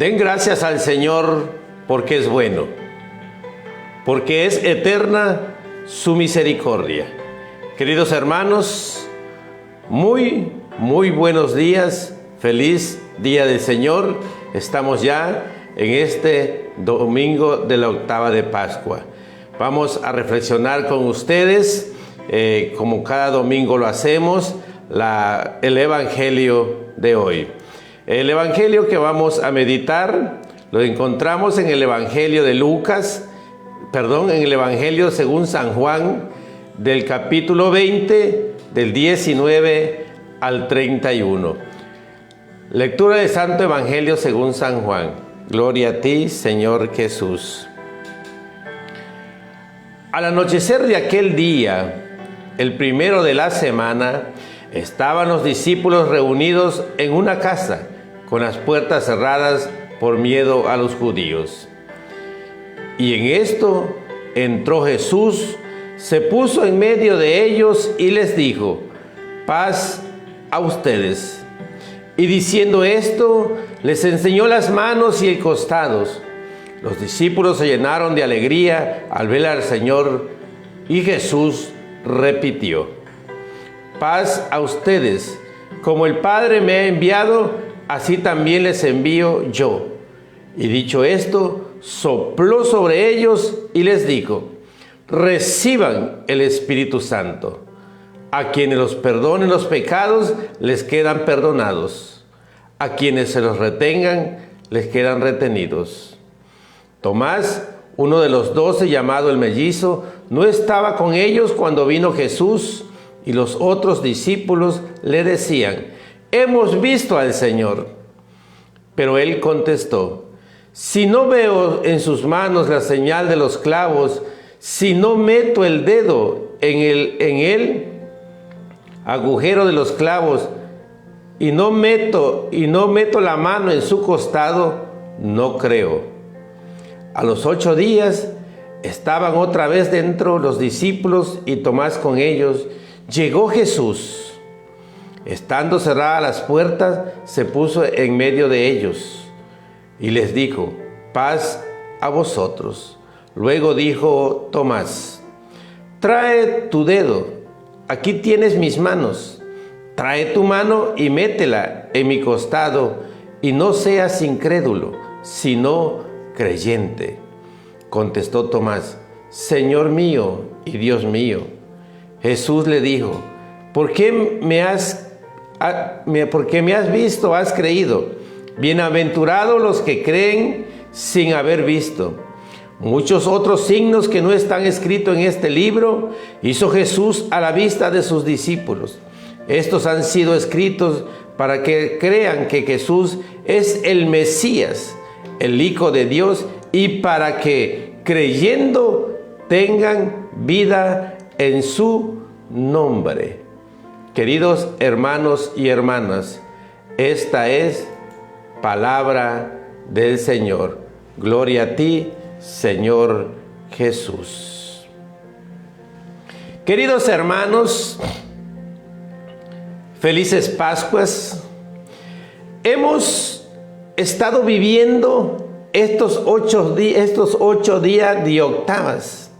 Den gracias al Señor porque es bueno, porque es eterna su misericordia. Queridos hermanos, muy buenos días, feliz día del Señor. Estamos ya en este domingo de la octava de Pascua. Vamos a reflexionar con ustedes, como cada domingo lo hacemos, el Evangelio de hoy. El Evangelio que vamos a meditar lo encontramos en el Evangelio de en el Evangelio según San Juan, del capítulo 20, del 19 al 31. Lectura del Santo Evangelio según San Juan. Gloria a ti, Señor Jesús. Al anochecer de aquel día, el primero de la semana, estaban los discípulos reunidos en una casa, con las puertas cerradas por miedo a los judíos. Y en esto entró Jesús, se puso en medio de ellos y les dijo: paz a ustedes. Y diciendo esto, les enseñó las manos y el costado. Los discípulos se llenaron de alegría al ver al Señor, y Jesús repitió: paz a ustedes. Como el Padre me ha enviado, así también les envío yo. Y dicho esto, sopló sobre ellos y les dijo: reciban el Espíritu Santo. A quienes los perdonen los pecados, les quedan perdonados. A quienes se los retengan, les quedan retenidos. Tomás, uno de los 12, llamado el mellizo, no estaba con ellos cuando vino Jesús, y los otros discípulos le decían: hemos visto al Señor. Pero él contestó: si no veo en sus manos la señal de los clavos, si no meto el dedo en el agujero de los clavos, y no meto la mano en su costado, no creo. A los 8 días estaban otra vez dentro los discípulos y Tomás con ellos. Llegó Jesús. Estando cerradas las puertas, se puso en medio de ellos y les dijo: paz a vosotros. Luego dijo Tomás: trae tu dedo, aquí tienes mis manos. Trae tu mano y métela en mi costado, y no seas incrédulo, sino creyente. Contestó Tomás: Señor mío y Dios mío. Jesús le dijo: porque me has visto, has creído. Bienaventurados los que creen sin haber visto. Muchos otros signos que no están escritos en este libro hizo Jesús a la vista de sus discípulos. Estos han sido escritos para que crean que Jesús es el Mesías, el Hijo de Dios, y para que, creyendo, tengan vida en su nombre. Queridos hermanos y hermanas, esta es palabra del Señor. Gloria a ti, Señor Jesús. Queridos hermanos, felices Pascuas. Hemos estado viviendo estos 8 días de octavas.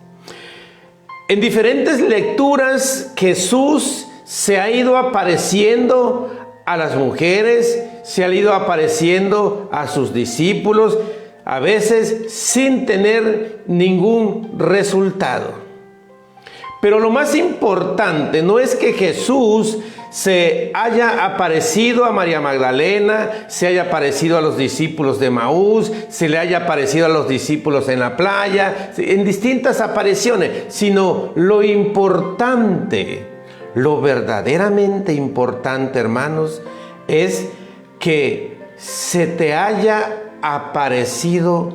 En diferentes lecturas, Jesús se ha ido apareciendo a las mujeres, se ha ido apareciendo a sus discípulos, a veces sin tener ningún resultado. Pero lo más importante no es que Jesús se haya aparecido a María Magdalena, se haya aparecido a los discípulos de Maús, se le haya aparecido a los discípulos en la playa, en distintas apariciones, sino lo importante, lo verdaderamente importante, hermanos, es que se te haya aparecido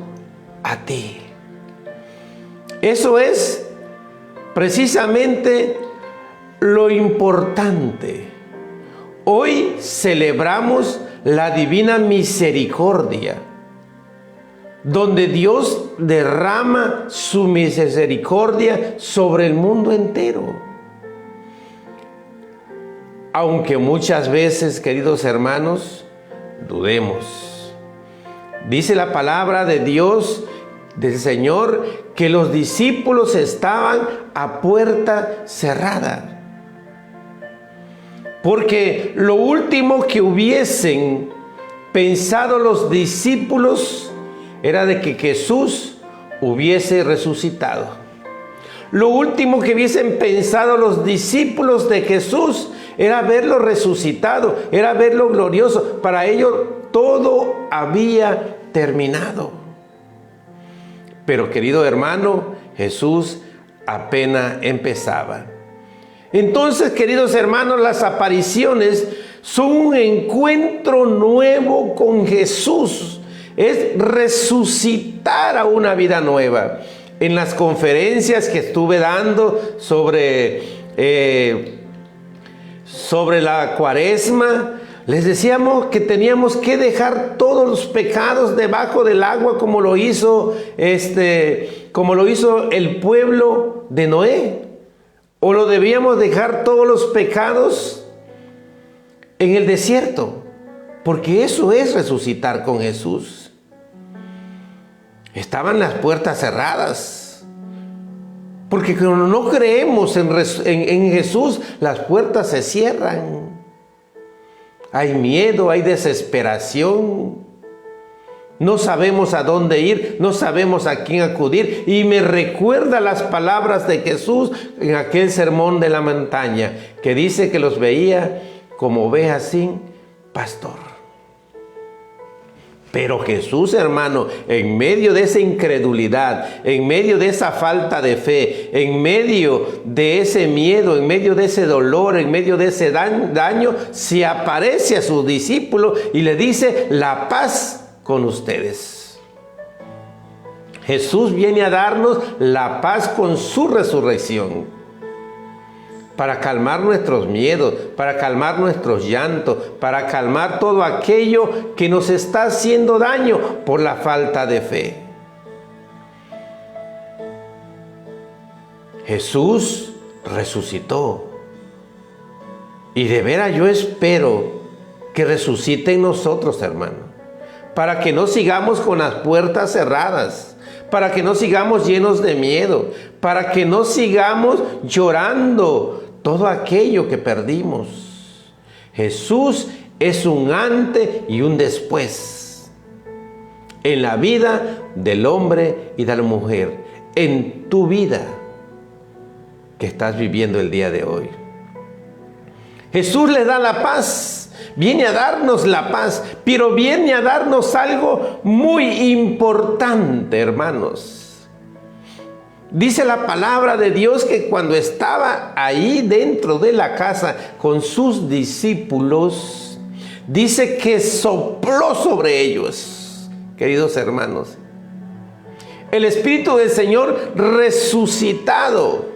a ti. Eso es precisamente lo importante. Hoy celebramos la divina misericordia, donde Dios derrama su misericordia sobre el mundo entero. Aunque muchas veces, queridos hermanos, dudemos Dice la palabra de Dios, del Señor, que los discípulos estaban a puerta cerrada. Porque lo último que hubiesen pensado los discípulos era de que Jesús hubiese resucitado. Lo último que hubiesen pensado los discípulos de Jesús era verlo resucitado, era verlo glorioso. Para ellos todo había terminado. Pero querido hermano, Jesús apenas empezaba. Entonces, queridos hermanos, las apariciones son un encuentro nuevo con Jesús. Es resucitar a una vida nueva. En las conferencias que estuve dando sobre la Cuaresma, les decíamos que teníamos que dejar todos los pecados debajo del agua como lo hizo el pueblo de Noé. ¿O lo debíamos dejar todos los pecados en el desierto? Porque eso es resucitar con Jesús. Estaban las puertas cerradas. Porque cuando no creemos en Jesús, las puertas se cierran. Hay miedo, hay desesperación. No sabemos a dónde ir, no sabemos a quién acudir. Y me recuerda las palabras de Jesús en aquel sermón de la montaña, que dice que los veía como ovejas sin pastor. Pero Jesús, hermano, en medio de esa incredulidad, en medio de esa falta de fe, en medio de ese miedo, en medio de ese dolor, en medio de ese daño, se aparece a sus discípulos y le dice: la paz con ustedes. Jesús viene a darnos la paz con su resurrección, para calmar nuestros miedos, para calmar nuestros llantos, para calmar todo aquello que nos está haciendo daño por la falta de fe. Jesús resucitó. Y de veras yo espero que resucite en nosotros, hermano, para que no sigamos con las puertas cerradas, para que no sigamos llenos de miedo, para que no sigamos llorando todo aquello que perdimos. Jesús es un antes y un después en la vida del hombre y de la mujer, en tu vida que estás viviendo el día de hoy. Jesús le da la paz. Viene a darnos la paz, pero viene a darnos algo muy importante, hermanos. Dice la palabra de Dios que cuando estaba ahí dentro de la casa con sus discípulos, dice que sopló sobre ellos, queridos hermanos. El Espíritu del Señor resucitado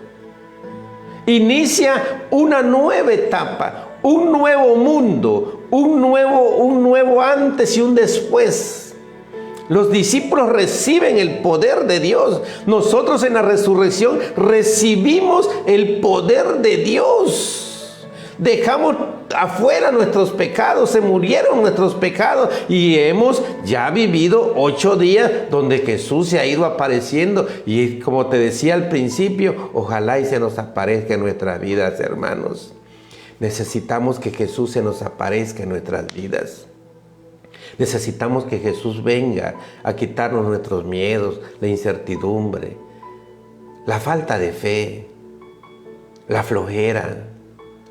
inicia una nueva etapa, un nuevo mundo, un nuevo antes y un después. Los discípulos reciben el poder de Dios. Nosotros en la resurrección recibimos el poder de Dios. Dejamos afuera nuestros pecados, se murieron nuestros pecados y hemos ya vivido 8 días donde Jesús se ha ido apareciendo. Y como te decía al principio, ojalá y se nos aparezca en nuestras vidas, hermanos. Necesitamos que Jesús se nos aparezca en nuestras vidas. Necesitamos que Jesús venga a quitarnos nuestros miedos, la incertidumbre, la falta de fe, la flojera,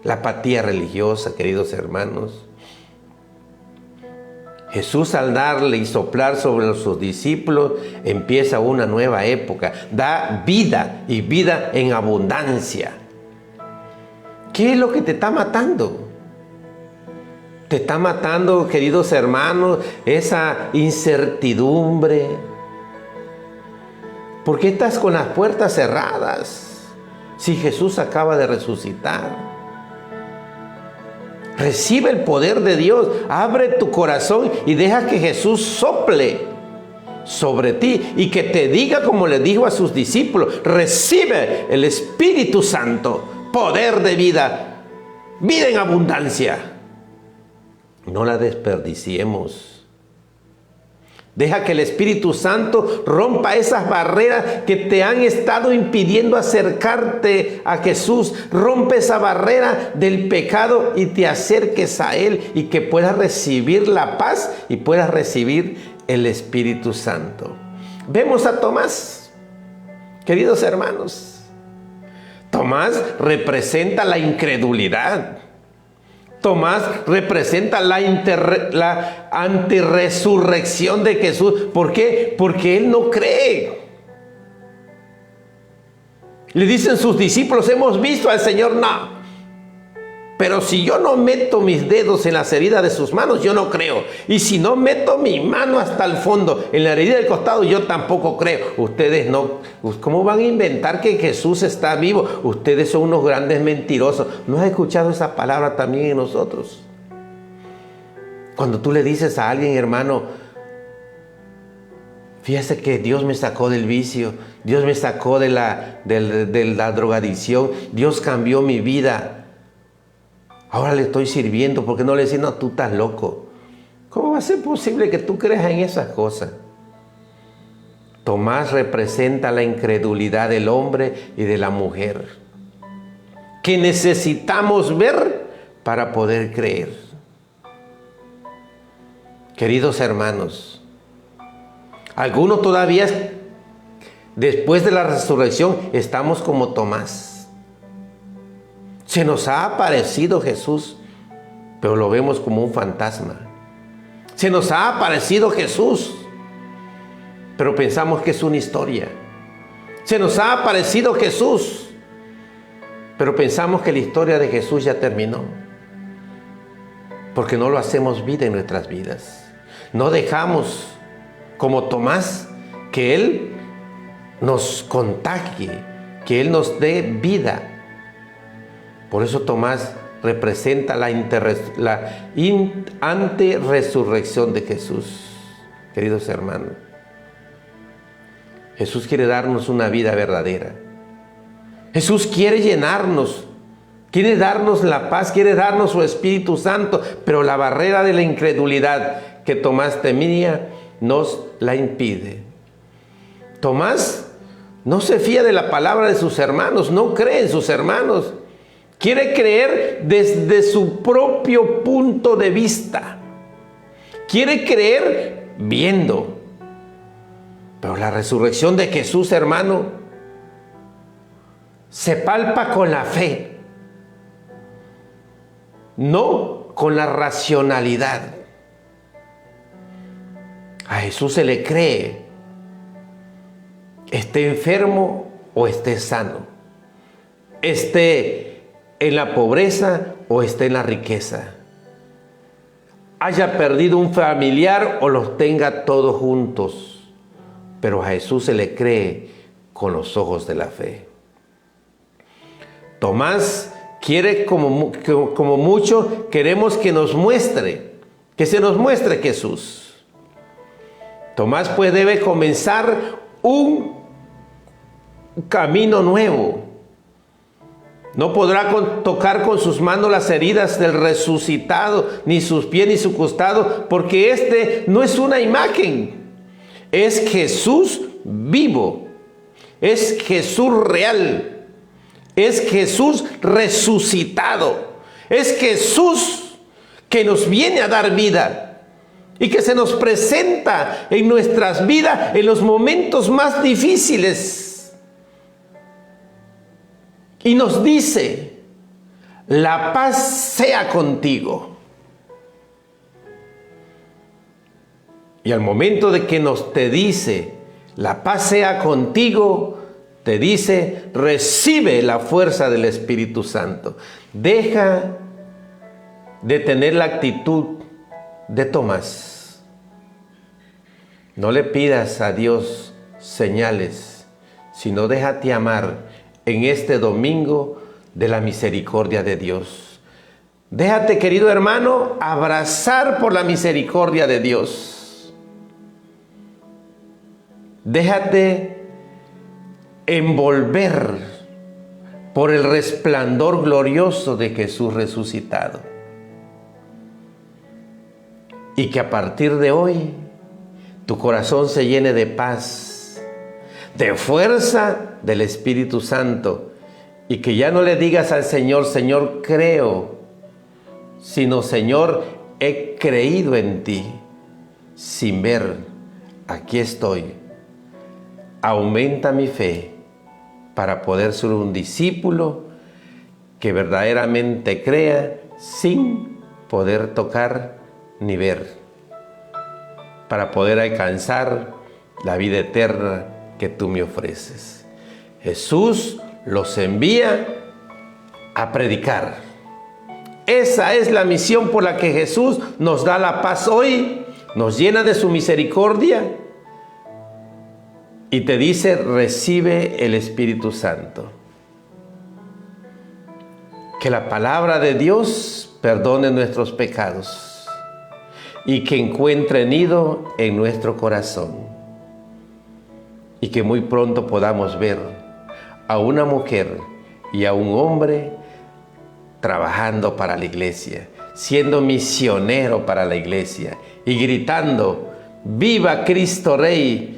la apatía religiosa, queridos hermanos. Jesús, al darle y soplar sobre sus discípulos, empieza una nueva época, da vida y vida en abundancia. ¿Qué es lo que te está matando? Te está matando, queridos hermanos, esa incertidumbre. ¿Por qué estás con las puertas cerradas si Jesús acaba de resucitar? Recibe el poder de Dios, abre tu corazón y deja que Jesús sople sobre ti y que te diga como le dijo a sus discípulos: recibe el Espíritu Santo, poder de vida, vida en abundancia. No la desperdiciemos. Deja que el Espíritu Santo rompa esas barreras que te han estado impidiendo acercarte a Jesús. Rompe esa barrera del pecado y te acerques a Él, y que puedas recibir la paz y puedas recibir el Espíritu Santo. Vemos a Tomás, queridos hermanos. Tomás representa la incredulidad. Tomás representa la antirresurrección de Jesús. ¿Por qué? Porque él no cree. Le dicen sus discípulos: hemos visto al Señor. No. Pero si yo no meto mis dedos en las heridas de sus manos, yo no creo. Y si no meto mi mano hasta el fondo, en la herida del costado, yo tampoco creo. Ustedes no. ¿Cómo van a inventar que Jesús está vivo? Ustedes son unos grandes mentirosos. ¿No has escuchado esa palabra también en nosotros? Cuando tú le dices a alguien: hermano, fíjese que Dios me sacó del vicio, Dios me sacó de la drogadicción, Dios cambió mi vida. Ahora le estoy sirviendo. ¿Por qué no le decís: no, tú estás loco? ¿Cómo va a ser posible que tú creas en esas cosas? Tomás representa la incredulidad del hombre y de la mujer, que necesitamos ver para poder creer. Queridos hermanos, algunos todavía, después de la resurrección, estamos como Tomás. Se nos ha aparecido Jesús, pero lo vemos como un fantasma. Se nos ha aparecido Jesús, pero pensamos que es una historia. Se nos ha aparecido Jesús, pero pensamos que la historia de Jesús ya terminó, porque no lo hacemos vida en nuestras vidas. No dejamos, como Tomás, que Él nos contagie, que Él nos dé vida. Por eso Tomás representa la antirresurrección de Jesús. Queridos hermanos, Jesús quiere darnos una vida verdadera. Jesús quiere llenarnos, quiere darnos la paz, quiere darnos su Espíritu Santo, pero la barrera de la incredulidad que Tomás temía nos la impide. Tomás no se fía de la palabra de sus hermanos, no cree en sus hermanos. Quiere creer desde su propio punto de vista. Quiere creer viendo. Pero la resurrección de Jesús, hermano, se palpa con la fe, no con la racionalidad. A Jesús se le cree, esté enfermo o esté sano, esté en la pobreza o esté en la riqueza, haya perdido un familiar o los tenga todos juntos, pero a Jesús se le cree con los ojos de la fe. Tomás quiere, como mucho, queremos que nos muestre, que se nos muestre Jesús. Tomás pues debe comenzar un camino nuevo. No podrá tocar con sus manos las heridas del resucitado, ni sus pies ni su costado, porque este no es una imagen, es Jesús vivo, es Jesús real, es Jesús resucitado, es Jesús que nos viene a dar vida y que se nos presenta en nuestras vidas en los momentos más difíciles. Y nos dice: la paz sea contigo. Y al momento de que te dice: la paz sea contigo, te dice: recibe la fuerza del Espíritu Santo. Deja de tener la actitud de Tomás. No le pidas a Dios señales, sino déjate amar en este domingo de la misericordia de Dios. Déjate, querido hermano, abrazar por la misericordia de Dios. Déjate envolver por el resplandor glorioso de Jesús resucitado. Y que a partir de hoy tu corazón se llene de paz, de fuerza del Espíritu Santo, y que ya no le digas al Señor, Señor, creo, sino, Señor, he creído en ti, sin ver, aquí estoy. Aumenta mi fe para poder ser un discípulo que verdaderamente crea sin poder tocar ni ver, para poder alcanzar la vida eterna que tú me ofreces. Jesús los envía a predicar. Esa es la misión por la que Jesús nos da la paz hoy, nos llena de su misericordia y te dice, recibe el Espíritu Santo. Que la palabra de Dios perdone nuestros pecados y que encuentre nido en nuestro corazón. Y que muy pronto podamos ver a una mujer y a un hombre trabajando para la iglesia, siendo misionero para la iglesia y gritando, ¡viva Cristo Rey!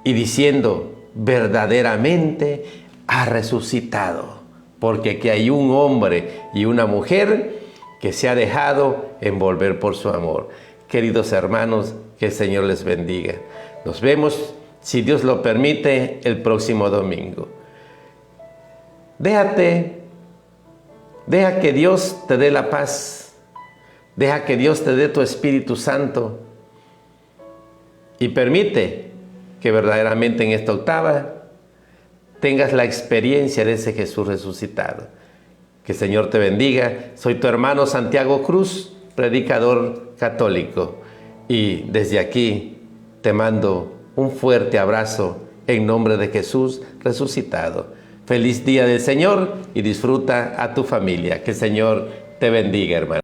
Y diciendo, verdaderamente ha resucitado, porque aquí hay un hombre y una mujer que se ha dejado envolver por su amor. Queridos hermanos, que el Señor les bendiga. Nos vemos, si Dios lo permite, el próximo domingo. Deja que Dios te dé la paz, deja que Dios te dé tu Espíritu Santo y permite que verdaderamente en esta octava tengas la experiencia de ese Jesús resucitado. Que el Señor te bendiga. Soy tu hermano Santiago Cruz, predicador católico, y desde aquí te mando un fuerte abrazo en nombre de Jesús resucitado. Feliz día del Señor y disfruta a tu familia. Que el Señor te bendiga, hermano.